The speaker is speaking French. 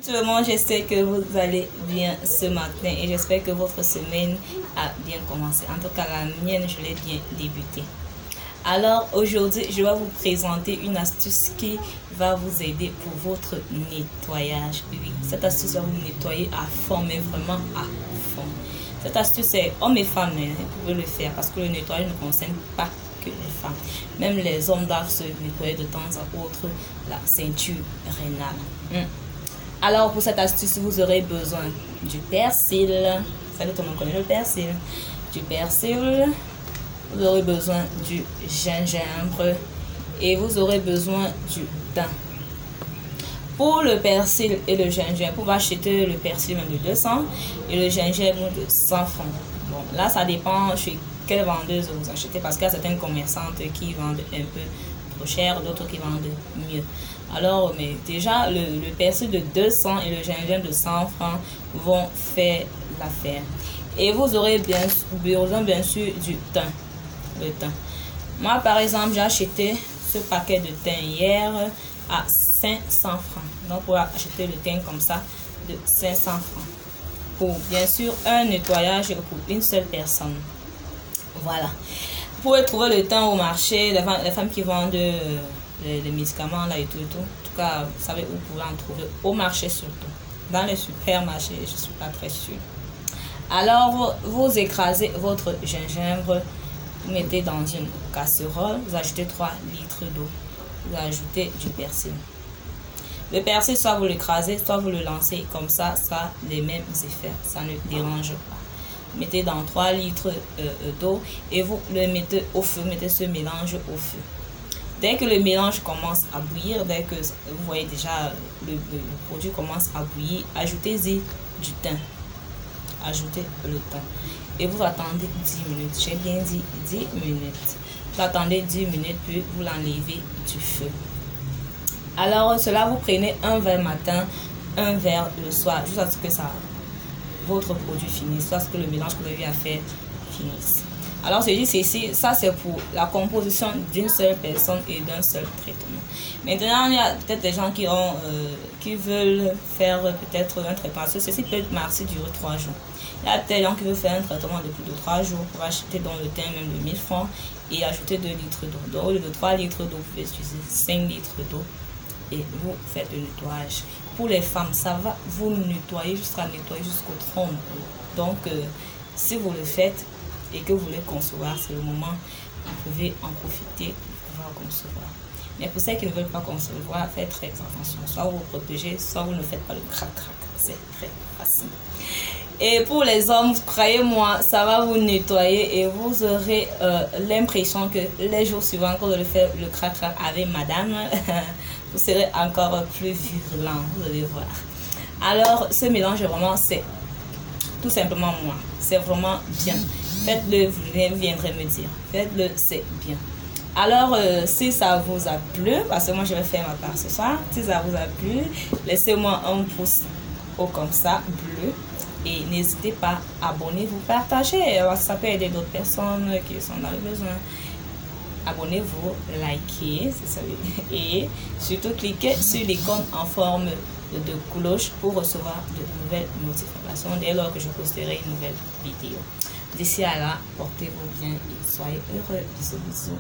Vraiment, j'espère que vous allez bien ce matin et j'espère que votre semaine a bien commencé. En tout cas, la mienne, je l'ai bien débutée. Alors, aujourd'hui, je vais vous présenter une astuce qui va vous aider pour votre nettoyage. Oui, cette astuce va vous nettoyer à fond, mais vraiment à fond. Cette astuce est hommes et femmes, vous pouvez le faire parce que le nettoyage ne concerne pas que les femmes. Même les hommes doivent se nettoyer de temps à autre la ceinture rénale. Alors, pour cette astuce, vous aurez besoin du persil. Vous savez, tout le monde connaît le persil. Du persil. Vous aurez besoin du gingembre. Et vous aurez besoin du thym. Pour le persil et le gingembre, vous pouvez acheter le persil même de 200 et le gingembre de 100 francs. Bon, là, ça dépend chez quelle vendeuse vous achetez parce qu'il y a certaines commerçantes qui vendent un peu trop cher, d'autres qui vendent mieux. Alors, mais déjà, le persil de 200 et le gingembre de 100 francs vont faire l'affaire. Et vous aurez besoin, bien sûr, du thym. Le thym. Moi, par exemple, j'ai acheté ce paquet de thym hier à 500 francs. Donc, pour acheter le thym comme ça, de 500 francs. Pour, bien sûr, un nettoyage pour une seule personne. Voilà. Vous pouvez trouver le thym au marché, les femmes qui vendent les médicaments là et tout. En tout cas, vous savez où vous pouvez en trouver, au marché surtout. Dans les supermarchés, je ne suis pas très sûre. Alors, vous écrasez votre gingembre, vous mettez dans une casserole, vous ajoutez 3 litres d'eau, vous ajoutez du persil. Le persil, soit vous l'écrasez, soit vous le lancez, comme ça a les mêmes effets, ça ne dérange pas. Vous mettez dans 3 litres d'eau et vous le mettez au feu, mettez ce mélange au feu. Dès que le mélange commence à bouillir, dès que vous voyez déjà le produit commence à bouillir, ajoutez-y du thym. Ajoutez le thym. Et vous attendez 10 minutes. J'ai bien dit 10 minutes. Vous attendez 10 minutes, puis vous l'enlevez du feu. Alors, cela, vous prenez un verre matin, un verre le soir, jusqu'à ce que votre produit finisse, jusqu'à ce que le mélange que vous avez à faire finisse. Alors, je dis ceci, ça c'est pour la composition d'une seule personne et d'un seul traitement. Maintenant, il y a peut-être des gens qui veulent faire peut-être un traitement. Ceci peut marcher durer 3 jours. Il y a des gens qui veulent faire un traitement de plus de 3 jours pour acheter dans le thym même de 1000 francs et ajouter 2 litres d'eau. Donc, au lieu de 3 litres d'eau, vous pouvez utiliser 5 litres d'eau et vous faites le nettoyage. Pour les femmes, ça va vous nettoyer jusqu'au trône. Donc, si vous le faites, et que vous voulez concevoir, c'est le moment où vous pouvez en profiter pour pouvoir concevoir. Mais pour ceux qui ne veulent pas concevoir, faites très attention. Soit vous vous protégez, soit vous ne faites pas le crac-crac. C'est très facile. Et pour les hommes, croyez-moi, ça va vous nettoyer et vous aurez l'impression que les jours suivants, quand vous allez faire le crac-crac avec madame, vous serez encore plus virulent, vous allez voir. Alors, ce mélange, vraiment, c'est tout simplement moi. C'est vraiment bien. Faites-le, vous viendrez me dire. Faites-le, c'est bien. Alors, si ça vous a plu, parce que moi je vais faire ma part ce soir, si ça vous a plu, laissez-moi un pouce haut comme ça, bleu. Et n'hésitez pas à abonnez-vous, partagez. Ça peut aider d'autres personnes qui sont dans le besoin. Abonnez-vous, likez, et surtout cliquez sur l'icône en forme de cloche pour recevoir de nouvelles notifications dès lors que je posterai une nouvelle vidéo. D'ici à là, portez-vous bien et soyez heureux. Bisous, bisous.